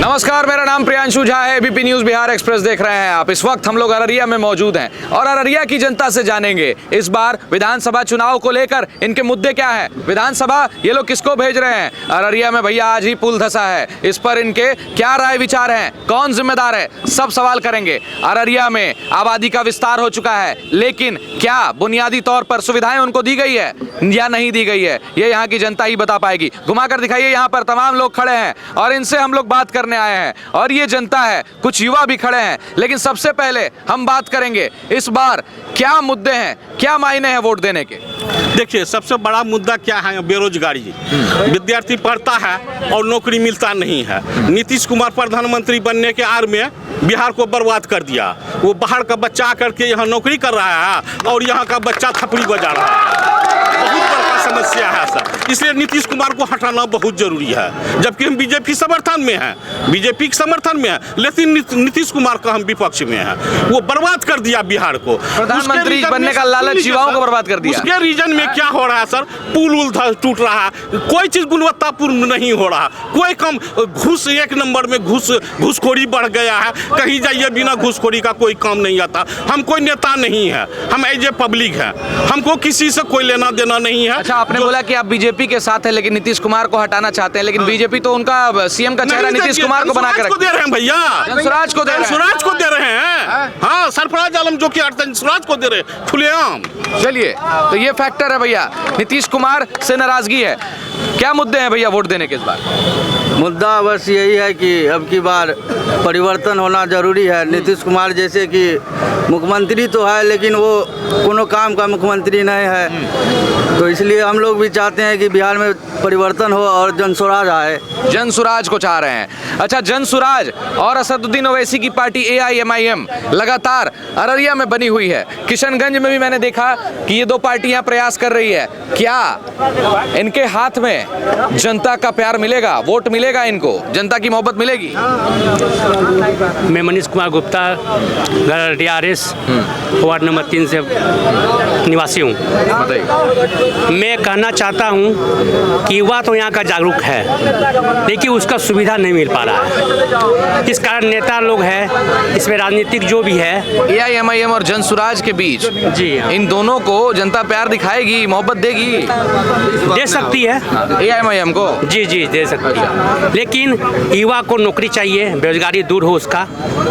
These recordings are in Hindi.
नमस्कार, मेरा नाम प्रियांशु झा है। एबीपी न्यूज बिहार एक्सप्रेस देख रहे हैं आप। इस वक्त हम लोग अररिया में मौजूद हैं और अररिया की जनता से जानेंगे इस बार विधानसभा चुनाव को लेकर इनके मुद्दे क्या है। विधानसभा ये लोग किसको भेज रहे हैं। अररिया में भैया आज ही पुल धंसा है, इस पर इनके क्या राय विचार हैं, कौन जिम्मेदार है, सब सवाल करेंगे। अररिया में आबादी का विस्तार हो चुका है, लेकिन क्या बुनियादी तौर पर सुविधाएं उनको दी गई है या नहीं दी गई है, ये यहाँ की जनता ही बता पाएगी। घुमाकर दिखाइए, यहाँ पर तमाम लोग खड़े हैं और इनसे हम लोग बात करने आए हैं और ये जनता है, कुछ युवा भी खड़े हैं। लेकिन सबसे पहले हम बात करेंगे इस बार क्या मुद्दे हैं, क्या मायने हैं वोट देने के। देखिए, सबसे बड़ा मुद्दा क्या है? बेरोजगारी। विद्यार्थी पढ़ता है और नौकरी मिलता नहीं है। नीतीश कुमार प्रधानमंत्री बनने के आड़ में बिहार को बर्बाद कर दिया। वो बाहर का बच्चा आकर के यहाँ नौकरी कर रहा है और यहाँ का बच्चा थपड़ी बजा रहा है। बहुत बड़ा समस्या है सर, इसलिए नीतीश कुमार को हटाना बहुत जरूरी है। जबकि हम बीजेपी समर्थन में हैं, बीजेपी के समर्थन में है, लेकिन नीतीश कुमार का हम विपक्ष में है। वो बर्बाद कर दिया बिहार को। प्रधानमंत्री बनने का लालच युवाओं को बर्बाद कर दिया। उसके रीजन में क्या हो रहा है सर? पुल टूट रहा है, कोई चीज गुणवत्तापूर्ण नहीं हो रहा, कोई कम घूस, एक नंबर में घूसखोरी बढ़ गया है। कहीं जाइए, बिना घूसखोरी का कोई काम नहीं आता। हम कोई नेता नहीं है, हम एज ए पब्लिक है, हमको किसी से कोई लेना देना नहीं है। अच्छा, आपने बोला कि आप बीजेपी के साथ है लेकिन नीतीश कुमार को हटाना चाहते हैं, लेकिन बीजेपी तो उनका सीएम का चेहरा नीतीश कुमार को बना कर दे रहे हैं भैया, जनसुराज को दे रहे हैं। हाँ, सरफराज आलम जो कि जनसुराज को दे रहे हैं खुलेआम। चलिए, तो ये फैक्टर है भैया, नीतीश कुमार से नाराजगी है। क्या मुद्दे हैं भैया वोट देने के इस बार? मुद्दा बस यही है कि अब की बार परिवर्तन होना जरूरी है। नीतीश कुमार जैसे कि मुख्यमंत्री तो है, लेकिन वो कोनो काम का मुख्यमंत्री नहीं है, तो इसलिए हम लोग भी चाहते हैं कि बिहार में परिवर्तन हो और जनसुराज आए। जनसुराज को चाह रहे हैं। अच्छा, जनसुराज और असदुद्दीन ओवैसी की पार्टी AIMIM लगातार अररिया में बनी हुई है। किशनगंज में भी मैंने देखा कि ये दो पार्टियां प्रयास कर रही है। क्या इनके हाथ में जनता का प्यार मिलेगा, वोट मिलेगा, इनको जनता की मोहब्बत मिलेगी? मैं मनीष कुमार गुप्ता, अररिया वार्ड नंबर 3 से निवासी हूँ। मैं कहना चाहता हूँ कि युवा तो यहाँ का जागरूक है, लेकिन उसका सुविधा नहीं मिल पा रहा है। इस कारण नेता लोग हैं, इसमें राजनीतिक जो भी है, AIMIM और जनसुराज के बीच जी इन दोनों को जनता प्यार दिखाएगी, मोहब्बत देगी, दे सकती है। AIMIM को जी दे सकती है, लेकिन युवा को नौकरी चाहिए, बेरोजगारी दूर हो उसका।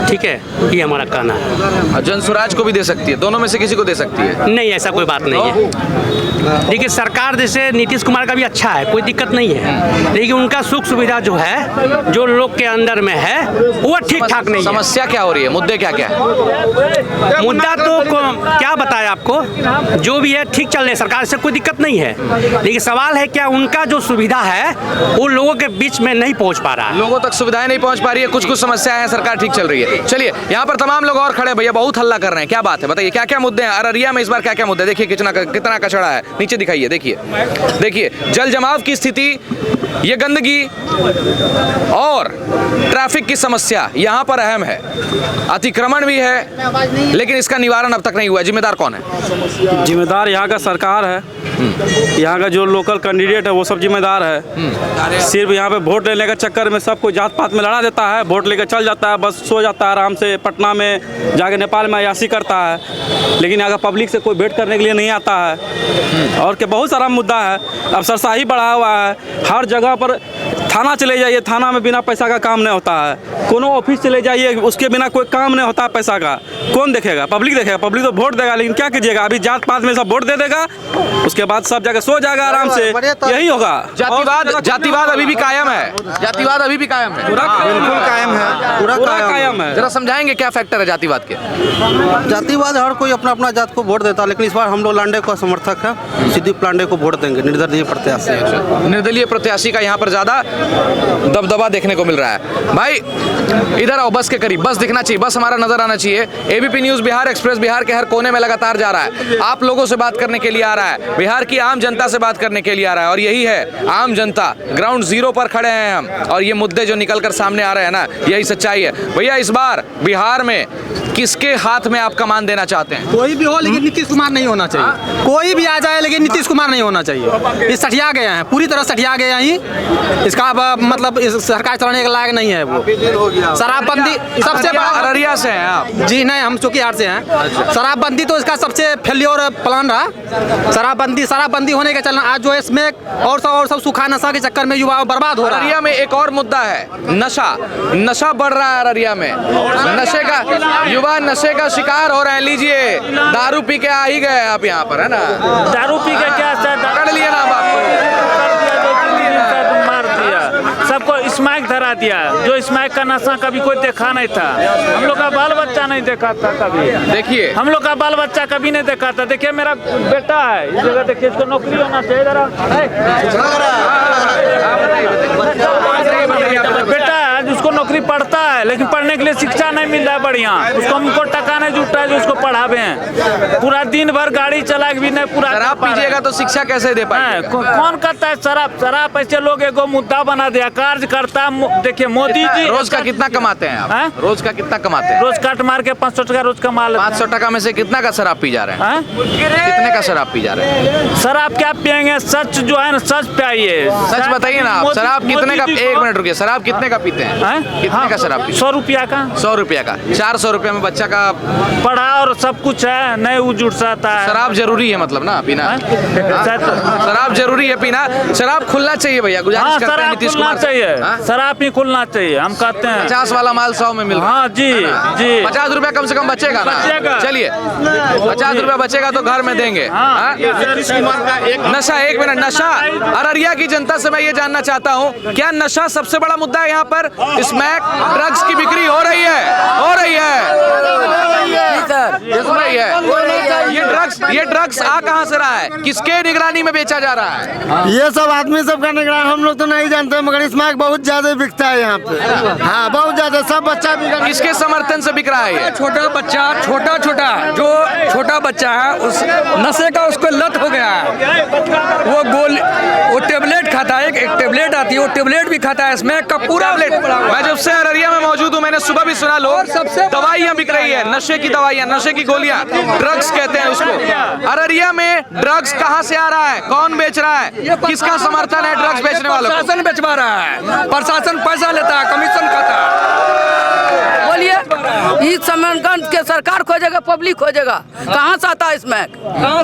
ठीक है, ये हमारा कहना है। जनसुराज को भी दे सकती है, दोनों में से किसी को दे सकती है? नहीं, ऐसा कोई बात नहीं है। देखिए, सरकार जैसे नीतीश कुमार का भी अच्छा है, कोई दिक्कत नहीं है, लेकिन उनका सुख सुविधा जो है, जो लोग के अंदर में है, वो ठीक ठाक नहीं है। समस्या क्या हो रही है, मुद्दे क्या क्या है? मुद्दा तो क्या बताया आपको, जो भी है ठीक चल रहे, सरकार से कोई दिक्कत नहीं है, लेकिन सवाल है क्या उनका जो सुविधा है वो लोगों के बीच में नहीं पहुंच पा रहा है। लोगों तक सुविधाएं नहीं पहुंच पा रही है, कुछ समस्याएं हैं, सरकार ठीक चल रही है। चलिए, यहाँ पर तमाम लोग और खड़े, भैया बहुत हल्ला कर रहे हैं, क्या बात है, बताइए क्या क्या मुद्दे हैं अररिया में इस बार, क्या क्या मुद्दे? देखिए कितना कचरा है, नीचे दिखाइए, देखिए जल जमाव की स्थिति, ये गंदगी और ट्रैफिक की समस्या यहाँ पर अहम है। अतिक्रमण भी है, लेकिन इसका निवारण अब तक नहीं हुआ है। जिम्मेदार कौन है? जिम्मेदार यहाँ का सरकार है, यहाँ का जो लोकल कैंडिडेट है वो सब जिम्मेदार है। सिर्फ यहाँ पे वोट लेने के चक्कर में सबको जात पात में लड़ा देता है, वोट लेकर चल जाता है, बस सो जाता है आराम से, पटना में जाके नेपाल में अयासी करता है, लेकिन यहाँ का पब्लिक से कोई भेंट करने के लिए नहीं आता है। और क्या बहुत सारा मुद्दा है, अफसरशाही बढ़ा हुआ है, हर जगह पर थाना चले जाइए, थाना में बिना पैसा का काम नहीं होता है, कोनो ऑफिस चले जाइए, उसके बिना कोई काम नहीं होता पैसा का। कौन देखेगा? पब्लिक देखेगा, पब्लिक तो वोट देगा, लेकिन क्या कीजिएगा, अभी जात पात में सब वोट दे देगा, उसके बाद सब जगह सो जाएगा आराम से, यही होगा। जातिवाद अभी भी कायम है, जातिवाद अभी भी कायम है, बिल्कुल कायम है, पूरा कायम है। जरा समझाएंगे क्या फैक्टर है जातिवाद के? जातिवाद, हर कोई अपना अपना जात को वोट देता है, लेकिन इस बार हम लोग लांडे को समर्थक है, सिद्धू पांडे को वोट देंगे, निर्दलीय प्रत्याशी। निर्दलीय प्रत्याशी का यहाँ पर ज्यादा दबदबा देखने को मिल रहा है। भाई इधर आओ, बस के करीब, बस दिखना चाहिए, बस हमारा नजर आना चाहिए। ABP news Bihar express Bihar के हर कोने में लगातार जा रहा है, आप लोगों से बात करने के लिए आ रहा है, बिहार की आम जनता से बात करने के लिए आ रहा है, और यही है आम जनता, ग्राउंड जीरो पर खड़े हैं हम, और ये मुद्दे जो निकल कर सामने आ रहे हैं ना, यही सच्चाई है। भैया, इस बार बिहार में किसके हाथ में आप कमान देना चाहते हैं? कोई भी हो, लेकिन नीतीश कुमार नहीं होना चाहिए। कोई भी आ जाए, लेकिन नीतीश कुमार नहीं होना चाहिए। ये सठिया गए हैं, पूरी तरह सठिया गए हैं। इसका अब मतलब इस सरकार चलाने के लायक नहीं है वो। शराबबंदी सबसे बड़ा। अररिया से हैं आप? जी नहीं, हम चौकीहाट से हैं। शराबबंदी तो इसका सबसे फेल्योर प्लान रहा। शराबबंदी होने के चलना आज जो है इसमें और सब सूखा नशा के चक्कर में युवा बर्बाद हो रहा है। अररिया में एक और मुद्दा है, नशा बढ़ रहा है अररिया में। नशे का युवा नशे का शिकार हो रहे हैं। लीजिए, दारू पी के आ ही गए आप यहाँ पर, है ना? दारू पी के क्या पकड़ लिए ना आपको? मार दिया सबको, स्मैक धरा दिया। जो स्मैक का नशा कभी कोई देखा नहीं था, हम लोग का बाल बच्चा नहीं देखा था कभी। देखिए, हम लोग का बाल बच्चा कभी नहीं देखा था। देखिए मेरा बेटा है इस जगह, देखिए इसको नौकरी होना चाहिए। बेटा है जिसको नौकरी पढ़ता है, लेकिन पढ़ने के लिए शिक्षा नहीं मिल रहा है बढ़िया। उसको हमको टका नहीं जुटता है जो उसको पढ़ावे हैं। पूरा दिन भर गाड़ी चला के भी नहीं पूरा। शराब पीजिएगा तो शिक्षा कैसे दे पाएंगे? कौन करता है शराब? ऐसे लोग एगो मुद्दा बना दिया। कार्यकर्ता देखिए मोदी जी रोज का कितना कमाते हैं आप? रोज का कितना कमाते हैं? रोज काट मार के 500 टका रोज कमा लेते हैं। 500 टका में से कितना का शराब पी जा रहे हैं? कितने का शराब पी जा रहे हैं? शराब क्या पियेंगे? सच जो है ना, सच पिए। सच बताइए ना आप, शराब कितने का? एक मिनट रुकिए, शराब कितने का पीते हैं? कितने का शराब? 100 रुपया का। 100 रुपया का। 400 रुपये में बच्चा का पढ़ा और सब कुछ है, नहीं वो जुट सकता है। शराब जरूरी है मतलब ना पीना? शराब जरूरी है पीना। शराब खुलना चाहिए भैया, गुजारिश करते हैं नीतीश कुमार चाहिए। शराब ही खुलना चाहिए, हम कहते हैं। 50 वाला माल 100 में मिल रहा है। हाँ जी जी। 50 रुपया कम से कम बचेगा ना? चलिए, 50 रुपया बचेगा तो घर में देंगे। नशा, एक मिनट, नशा अररिया की जनता से मैं ये जानना चाहता हूँ, क्या नशा सबसे बड़ा मुद्दा है यहाँ पर? स्मैक ड्रग्स की बिक्री हो रही है? हो रही है। ये ड्रग्स आ कहाँ से रहा है? किसके निगरानी में बेचा जा रहा है? ये सब आदमी सबका निगरान हम लोग तो नहीं जानते, मगर स्मैक बहुत ज्यादा बिकता है यहाँ पे। हाँ, बहुत ज्यादा। सब बच्चा भी किसके समर्थन से बिक रहा है ये? छोटा बच्चा, छोटा जो छोटा बच्चा है उस नशे का उसको लत हो गया है। वो टेबलेट खाता है, एक टेबलेट आती है, वो टेबलेट भी खाता है। स्मैक का पूरा मैं जब से अररिया में मौजूद हूँ, मैंने सुबह भी सुना लोग दवाइयाँ बिक रही है, नशे की दवाइयाँ, नशे की गोलियाँ, ड्रग्स कहते हैं उसको। अररिया में ड्रग्स कहाँ से आ रहा है? कौन बेच रहा है? किसका समर्थन है ड्रग्स बेचने वालों को? प्रशासन बेचवा रहा है। प्रशासन पैसा लेता है, कमीशन खाता है। बोलिए, इस समय के सरकार खोजेगा, पब्लिक खोजेगा। कहाँ से आता है स्मैक? कहाँ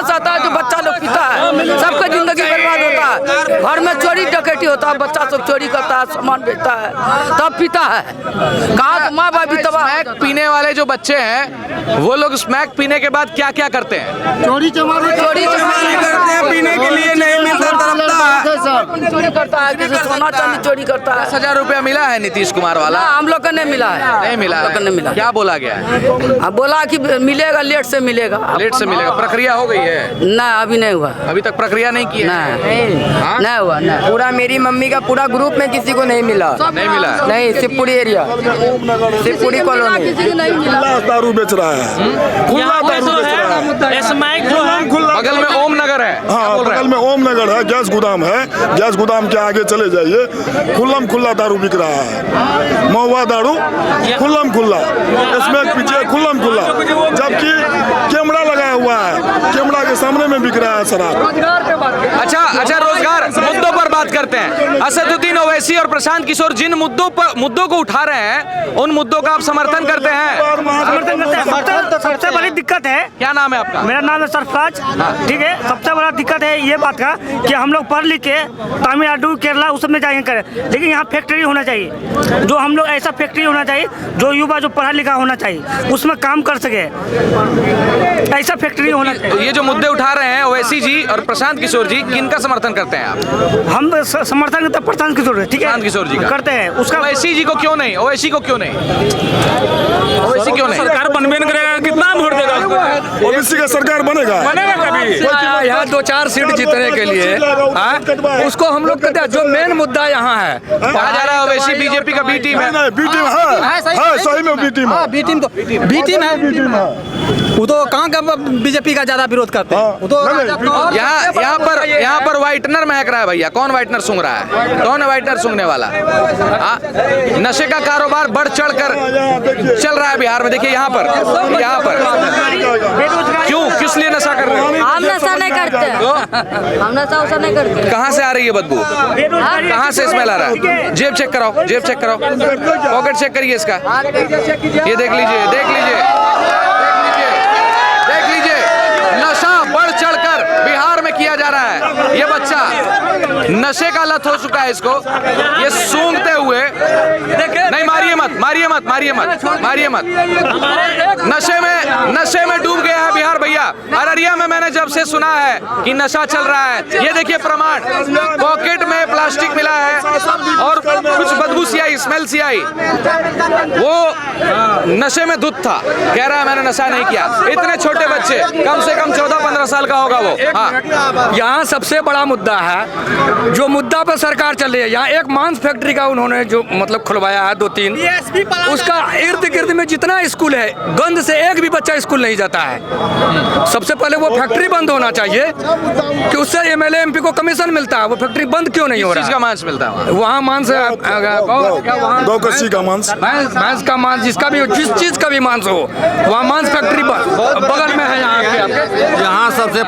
से आता है जो बच्चा लोग पीता है? सबका जिंदगी बर्बाद होता है। घर में चोरी डकैती होता है, बच्चा सब चोरी करता है, सामान बेचता है, तब पीता है। कहाँ माँ बाप भी तबाह। स्मैक पीने वाले जो बच्चे हैं, वो लोग स्मैक पीने के बाद क्या क्या करते हैं? चोरी चमारी करते हैं, पीने के लिए नहीं मिलता, चोरी करता है, किसी सोना चांदी चोरी करता है। 10,000 रुपया मिला है नीतीश कुमार वाला? हम लोग को नहीं मिला है। नहीं मिला है। नहीं मिला। क्या बोला गया है? बोला कि मिलेगा, लेट से मिलेगा। लेट से मिलेगा। प्रक्रिया हो गई है? नहीं, अभी नहीं हुआ। अभी तक प्रक्रिया नहीं की है? नहीं हुआ। नहीं। पूरा मेरी मम्मी का पूरा ग्रुप में किसी को नहीं मिला। नहीं मिला? नहीं, शिवपुरी एरिया, शिवपुरी कॉलोनी। दारू बेच रहा है। बगल में ओम नगर है। हाँ, बगल में ओम नगर है, गैस गोदाम है। गैस गोदाम के आगे चले जाइए, खुल्ला दारू बिक रहा है। महुआ दारू खुल्ला, इसमें पीछे खुल्ला, जबकि कैमरा लगाया हुआ है, कैमरा के सामने में बिक रहा है शराब। अच्छा, रोजगार मुद्दों पर बात करते हैं। असदुद्दीन ओवैसी और प्रशांत किशोर जिन मुद्दों को उठा रहे हैं, उन मुद्दों का आप समर्थन करते हैं? समर्थन करते हैं। तो सबसे बड़ी दिक्कत है, क्या नाम है आपका? मेरा नाम है सरफराज। ठीक है, सबसे बड़ा दिक्कत है ये बात का कि हम लोग पढ़ लिख के तमिलनाडु, केरला उस सब में जाएंगे करें, लेकिन यहाँ फैक्ट्री होना चाहिए। जो हम लोग ऐसा फैक्ट्री होना चाहिए जो युवा जो पढ़ा लिखा होना चाहिए, उसमें काम कर सके, ऐसा फैक्ट्री होना चाहिए। ये जो मुद्दे उठा रहे हैं ओवैसी जी और प्रशांत किशोर जी, किनका समर्थन करते हैं आप? हम समर्थन करते हैं प्रशांत किशोर, ठीक है, प्रशांत किशोर जी का करते हैं। उसका ओवैसी जी को क्यों नहीं? ओवैसी को क्यों नहीं? ओवैसी क्यों नहीं? सरकार बनबे नहीं करेगा, कितना वोट देगा? ओबीसी का सरकार बनेगा कभी? यहाँ 2-4 सीट जीतने के लिए उसको हम लोग कहते हैं। जो मेन मुद्दा यहाँ है, कहा जा रहा है ओवैसी बीजेपी का बी टीम है। बी टीम है, सही में बी टीम है। बी टीम है। वो तो कहाँ का बीजेपी का ज्यादा विरोध करते हैं। वो तो यहाँ पर व्हाइटनर महक रहा है भैया। कौन व्हाइटनर सूंघ रहा है? कौन है व्हाइटनर सूंघने वाला? नशे का कारोबार बढ़ चढ़ कर चल रहा है बिहार में। देखिए यहाँ पर क्यों, किस लिए नशा कर रहे हो? हम नशा नहीं करते, हम नशा वशा नहीं करते। कहाँ से आ रही है बदबू? कहाँ से स्मेल आ रहा है? जेब चेक कराओ, जेब चेक कराओ, पॉकेट चेक करिए इसका। ये देख लीजिए, देख लीजिए, देख लीजिए, नशा बढ़ चढ़कर बिहार में किया जा रहा है। ये बच्चा नशे का लत हो चुका है इसको, ये सूंघते हुए, नहीं मारिए मत, मारिए मत, मारिए मत, मारिए मत, नशे में डूब गया है बिहार भैया। अररिया में मैंने जब से सुना है कि नशा चल रहा है, ये देखिए प्रमाण, पॉकेट में प्लास्टिक मिला है और कुछ बदबू सी आई, स्मेल सी आई। वो नशे में धुत था, कह रहा है मैंने नशा नहीं किया। इतने छोटे बच्चे, कम से कम 14-15 साल का होगा वो। हाँ, यहाँ सबसे बड़ा मुद्दा है, जो मुद्दा पर सरकार चल रही है। यहाँ एक मांस फैक्ट्री का उन्होंने जो मतलब खुलवाया है 2-3, उसका इर्द गिर्द में जितना स्कूल है, गंद से एक भी बच्चा स्कूल नहीं जाता है। सबसे पहले वो फैक्ट्री बंद होना चाहिए कि उससे एमएलए एमपी को कमीशन मिलता है। वो फैक्ट्री बंद क्यों नहीं हो रहा है? का मांस मिलता है वहाँ मांस, गौकसी का मांस, भैंस का मांस, जिसका भी, जिस चीज का भी मांस हो, वहाँ मांस फैक्ट्री बगल में है। यहाँ सबसे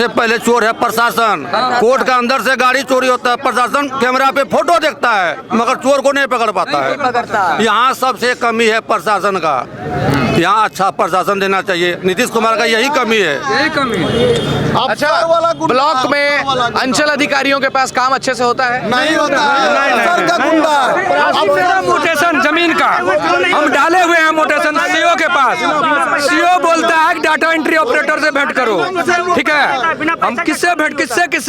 पहले चोर है प्रशासन। कोर्ट के अंदर से गाड़ी चोरी होता है, प्रशासन कैमरा पे फोटो देखता है मगर चोर को नहीं पकड़ पाता है। यहाँ सबसे कमी है प्रशासन का। यहाँ अच्छा प्रशासन देना चाहिए। नीतीश कुमार का यही कमी है, यही कमी है। अच्छा, ब्लॉक में अंचल अधिकारियों के पास काम अच्छे से होता है? नहीं होता है। मोटेशन जमीन का हम डाले हुए हैं, मोटेशन सीओ के पास। सीओ बोलता है कि डाटा एंट्री ऑपरेटर से भेंट करो, ठीक है। हम किससे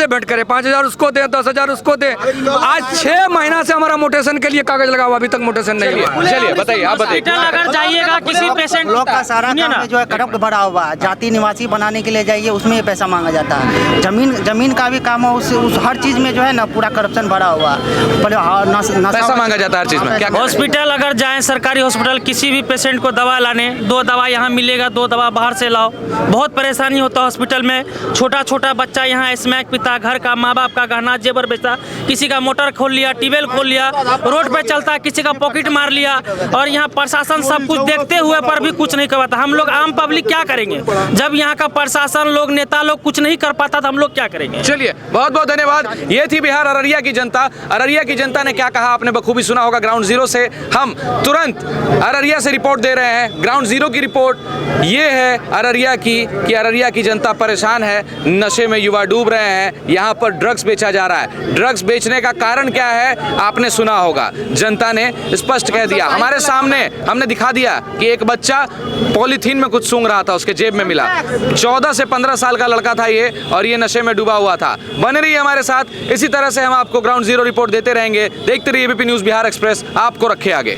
भेंट करें? 5,000 उसको दे, 10,000 उसको दे। आज 6 महीना से हमारा मोटेशन के लिए कागज लगा हुआ, अभी तक मोटेशन नहीं हुआ। चलिए बताइए, आप बताइए। अगर जाइएगा किसी पेशेंट ब्लॉक का सारा काम में जो है करप्ट भरा हुआ है। जाति निवासी बनाने के लिए जाइए, उसमें पैसा मांगा जाता है। जमीन का भी काम है, उस हर चीज में जो है ना पूरा करप्शन भरा हुआ है। पैसा मांगा जाता है हर चीज में। क्या हॉस्पिटल अगर जाएं, सरकारी हॉस्पिटल, किसी भी पेशेंट को दवा लाने, 2 दवा यहाँ मिलेगा, 2 दवा बाहर से लाओ। बहुत परेशानी होता है हॉस्पिटल में। छोटा बच्चा यहाँ स्मैक पीता, घर का माँ बाप का गहना जेवर बेचता, किसी का मोटर खोल लिया, ट्यूबवेल खोल लिया, रोड पे चलता, किसी का पॉकेट मार लिया। और यहाँ प्रशासन सब कुछ देखते हुए पर भी कुछ नहीं कर पाता। हम लोग आम पब्लिक क्या करेंगे जब यहाँ का प्रशासन लोग, नेता लोग कुछ नहीं कर पाता, तो हम लोग क्या करेंगे? चलिए, बहुत बहुत धन्यवाद। ये थी बिहार अररिया की जनता। अररिया की जनता ने क्या कहा आपने बखूबी सुना होगा। ग्राउंड जीरो से हम तुरंत अररिया से रिपोर्ट दे रहे हैं। ग्राउंड जीरो की रिपोर्ट ये है अररिया की कि अररिया की जनता परेशान है, नशे में युवा डूब रहे हैं। यहाँ पर ड्रग्स बेचा जा रहा है। ड्रग्स बेचने का कारण क्या है आपने सुना होगा। जनता ने स्पष्ट कह दिया, हमारे सामने हमने दिखा दिया कि एक बच्चा पॉलीथीन में कुछ सूंघ रहा था, उसके जेब में मिला। 14 से 15 साल का लड़का था ये, और ये नशे में डूबा हुआ था। बने रहिए हमारे साथ, इसी तरह से हम आपको ग्राउंड जीरो रिपोर्ट देते रहेंगे। देखते रहिए एबीपी न्यूज़ बिहार एक्सप्रेस, आपको रखे आगे।